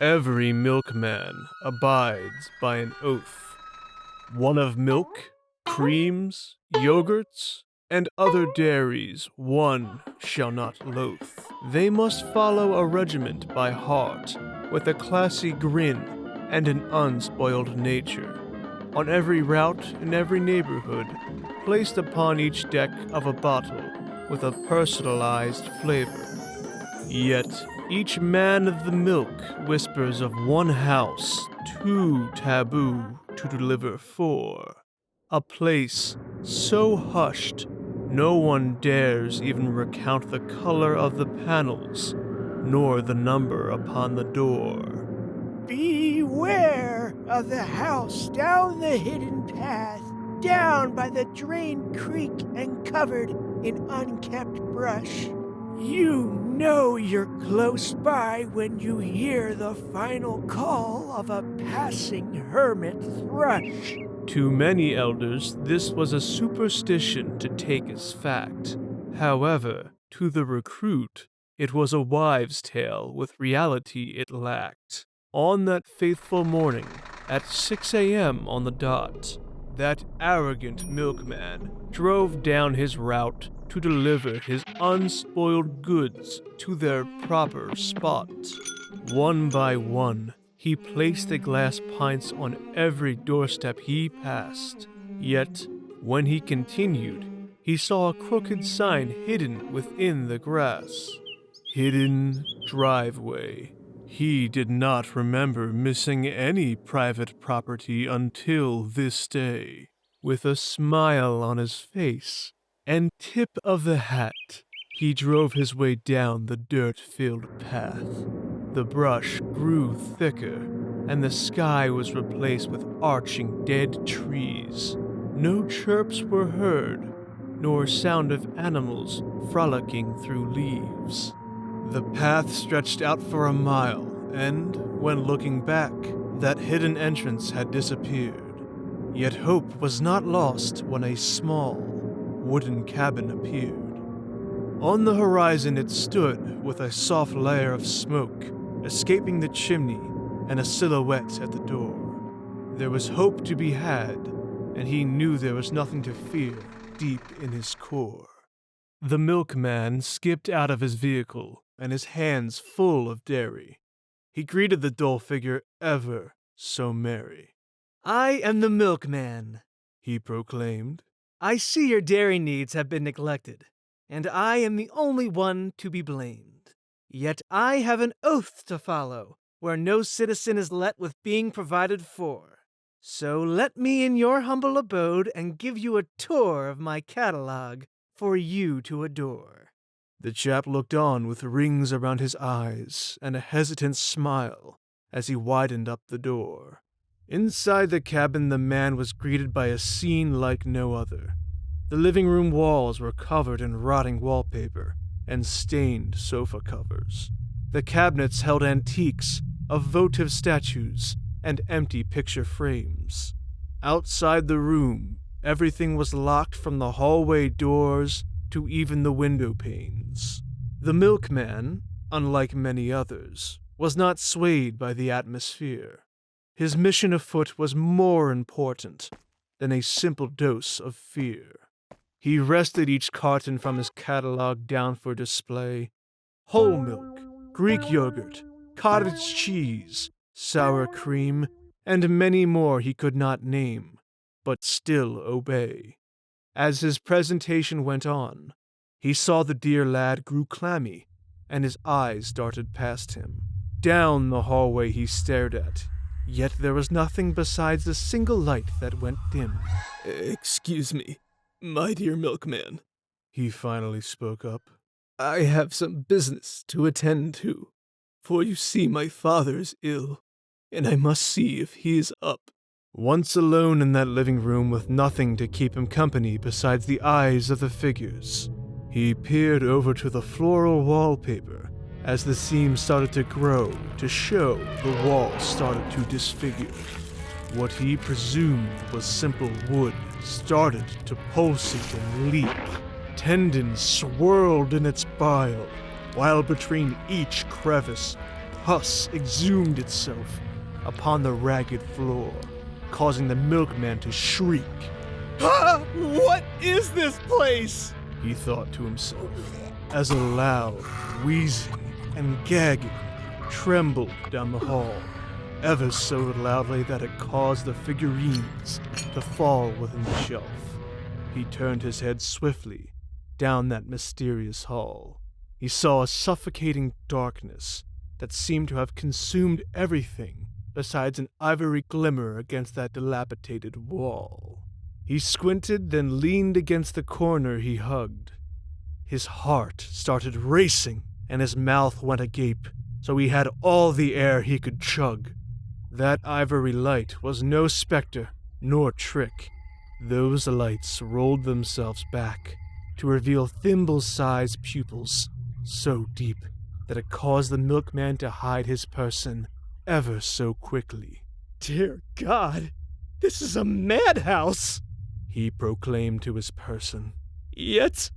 Every milkman abides by an oath. One of milk, creams, yogurts, and other dairies one shall not loathe. They must follow a regiment by heart, with a classy grin and an unspoiled nature. On every route in every neighborhood, placed upon each deck of a bottle with a personalized flavor. Yet, each man of the milk whispers of one house too taboo to deliver for. A place so hushed, no one dares even recount the color of the panels, nor the number upon the door. Beware of the house down the hidden path, down by the drained creek and covered in unkempt brush. You know you're close by when you hear the final call of a passing hermit thrush. To many elders, this was a superstition to take as fact. However, to the recruit, it was a wives' tale with reality it lacked. On that faithful morning, at 6 a.m. on the dot, that arrogant milkman drove down his route to deliver his unspoiled goods to their proper spot. One by one, he placed the glass pints on every doorstep he passed. Yet, when he continued, he saw a crooked sign hidden within the grass. Hidden driveway. He did not remember missing any private property until this day. With a smile on his face and tip of the hat, he drove his way down the dirt-filled path. The brush grew thicker, and the sky was replaced with arching dead trees. No chirps were heard, nor sound of animals frolicking through leaves. The path stretched out for a mile, and, when looking back, that hidden entrance had disappeared. Yet hope was not lost when a small, wooden cabin appeared. On the horizon it stood with a soft layer of smoke escaping the chimney and a silhouette at the door. There was hope to be had, and he knew there was nothing to fear deep in his core. The milkman skipped out of his vehicle, and his hands full of dairy. He greeted the dull figure ever so merry. "I am the milkman," he proclaimed. "I see your dairy needs have been neglected, and I am the only one to be blamed. Yet I have an oath to follow, where no citizen is let with being provided for. So let me in your humble abode and give you a tour of my catalog for you to adore." The chap looked on with rings around his eyes and a hesitant smile as he widened up the door. Inside the cabin, the man was greeted by a scene like no other. The living room walls were covered in rotting wallpaper and stained sofa covers. The cabinets held antiques of votive statues and empty picture frames. Outside the room, everything was locked from the hallway doors to even the window panes. The milkman, unlike many others, was not swayed by the atmosphere. His mission afoot was more important than a simple dose of fear. He rested each carton from his catalog down for display. Whole milk, Greek yogurt, cottage cheese, sour cream, and many more he could not name, but still obey. As his presentation went on, he saw the dear lad grew clammy, and his eyes darted past him. Down the hallway he stared at, yet there was nothing besides a single light that went dim. "Excuse me, my dear milkman," he finally spoke up. "I have some business to attend to, for you see my father is ill, and I must see if he is up." Once alone in that living room with nothing to keep him company besides the eyes of the figures, he peered over to the floral wallpaper as the seams started to grow to show the walls started to disfigure. What he presumed was simple wood started to pulsate and leap. Tendons swirled in its bile, while between each crevice, pus exhumed itself upon the ragged floor, causing the milkman to shriek. Ah! What is this place? He thought to himself, as a loud wheezing and gagging trembled down the hall, ever so loudly that it caused the figurines to fall within the shelf. He turned his head swiftly down that mysterious hall. He saw a suffocating darkness that seemed to have consumed everything besides an ivory glimmer against that dilapidated wall. He squinted, then leaned against the corner he hugged. His heart started racing, and his mouth went agape, so he had all the air he could chug. That ivory light was no specter nor trick. Those lights rolled themselves back to reveal thimble-sized pupils so deep that it caused the milkman to hide his person ever so quickly. Dear God, this is a madhouse, he proclaimed to his person. Yet,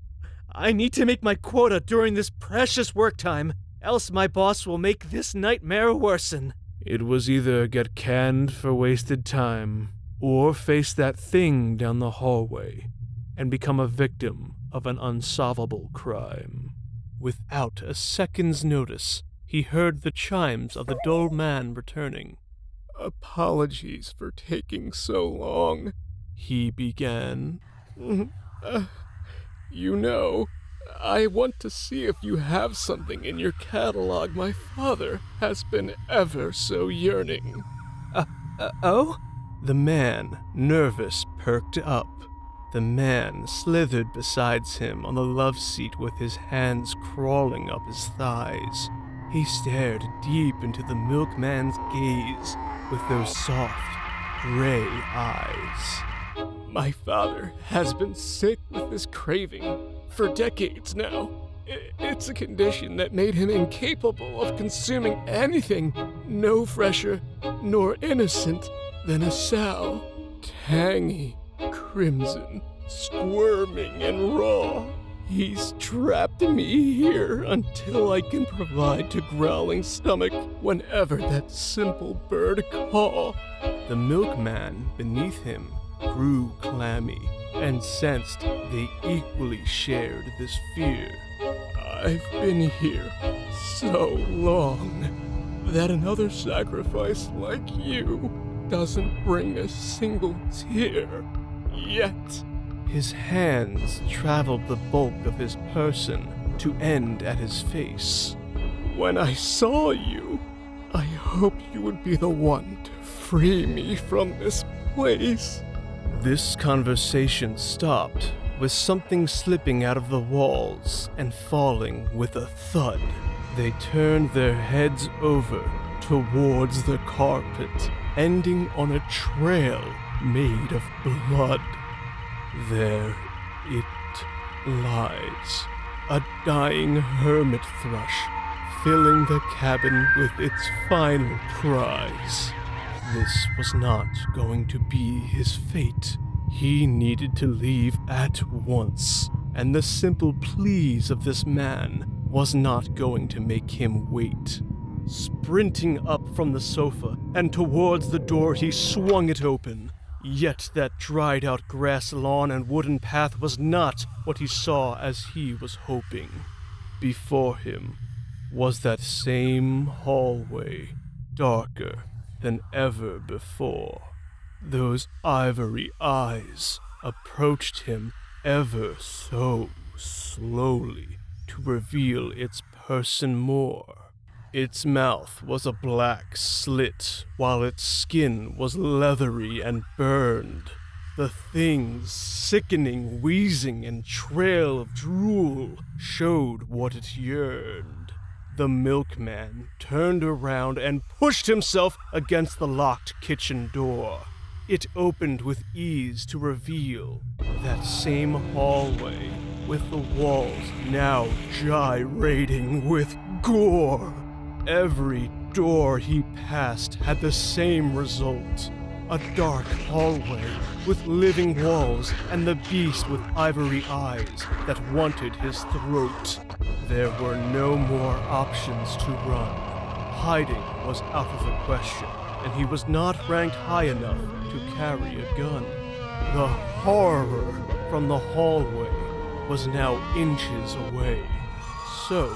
I need to make my quota during this precious work time, else my boss will make this nightmare worsen. It was either get canned for wasted time, or face that thing down the hallway and become a victim of an unsolvable crime. Without a second's notice, he heard the chimes of the dull man returning. Apologies for taking so long, he began. You know, I want to see if you have something in your catalog my father has been ever so yearning. Oh? The man, nervous, perked up. The man slithered beside him on the love seat with his hands crawling up his thighs. He stared deep into the milkman's gaze with those soft, gray eyes. My father has been sick with this craving for decades now. It's a condition that made him incapable of consuming anything no fresher nor innocent than a sow, tangy, crimson, squirming and raw. He's trapped me here until I can provide to growling stomach whenever that simple bird call. The milkman beneath him grew clammy and sensed they equally shared this fear. I've been here so long that another sacrifice like you doesn't bring a single tear yet. His hands traveled the bulk of his person to end at his face. When I saw you, I hoped you would be the one to free me from this place. This conversation stopped with something slipping out of the walls and falling with a thud. They turned their heads over towards the carpet, ending on a trail made of blood. There it lies, a dying hermit thrush, filling the cabin with its final cries. This was not going to be his fate. He needed to leave at once, and the simple pleas of this man was not going to make him wait. Sprinting up from the sofa and towards the door, he swung it open. Yet that dried-out grass lawn and wooden path was not what he saw as he was hoping. Before him was that same hallway, darker than ever before. Those ivory eyes approached him ever so slowly to reveal its person more. Its mouth was a black slit, while its skin was leathery and burned. The thing's sickening wheezing and trail of drool showed what it yearned. The milkman turned around and pushed himself against the locked kitchen door. It opened with ease to reveal that same hallway, with the walls now gyrating with gore. Every door he passed had the same result. A dark hallway with living walls and the beast with ivory eyes that wanted his throat. There were no more options to run. hiding was out of the question, and he was not ranked high enough to carry a gun. The horror from the hallway was now inches away. So,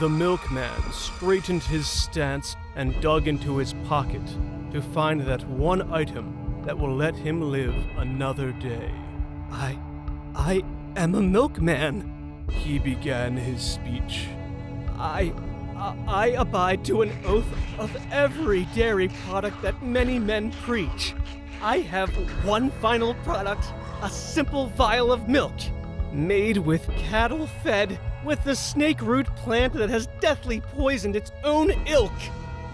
the milkman straightened his stance and dug into his pocket to find that one item that will let him live another day. I am a milkman. He began his speech. I abide to an oath of every dairy product that many men preach. I have one final product, a simple vial of milk, made with cattle fed with the snake root plant that has deathly poisoned its own ilk.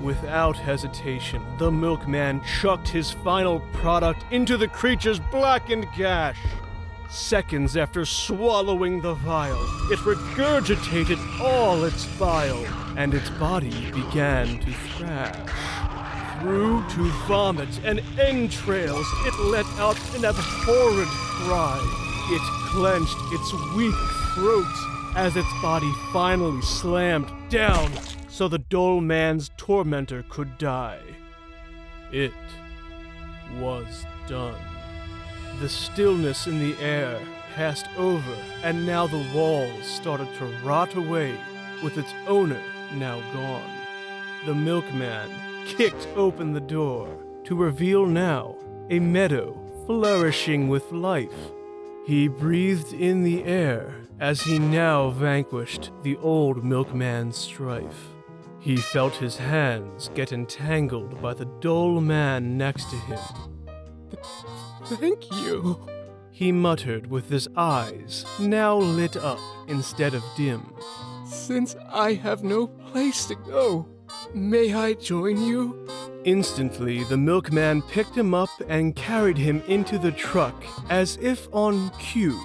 Without hesitation, the milkman chucked his final product into the creature's blackened gash. Seconds after swallowing the vial, it regurgitated all its bile, and its body began to thrash. Through to vomit and entrails, it let out an abhorrent cry. It clenched its weak throat as its body finally slammed down so the dull man's tormentor could die. It was done. The stillness in the air passed over, and now the walls started to rot away, with its owner now gone. The milkman kicked open the door to reveal now a meadow flourishing with life. He breathed in the air as he now vanquished the old milkman's strife. He felt his hands get entangled by the dull man next to him. Thank you. He muttered with his eyes now lit up instead of dim. Since I have no place to go, may I join you? Instantly, the milkman picked him up and carried him into the truck as if on cue.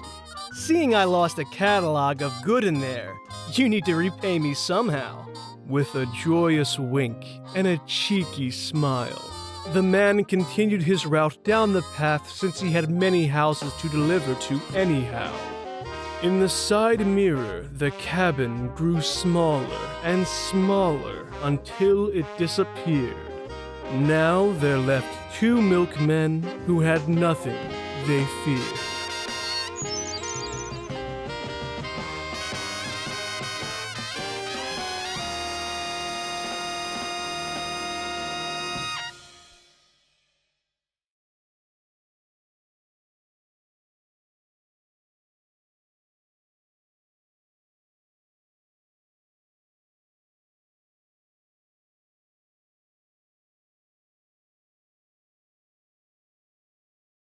Seeing I lost a catalog of good in there, you need to repay me somehow. With a joyous wink and a cheeky smile, the man continued his route down the path since he had many houses to deliver to anyhow. In the side mirror, the cabin grew smaller and smaller until it disappeared. Now there left two milkmen who had nothing they feared.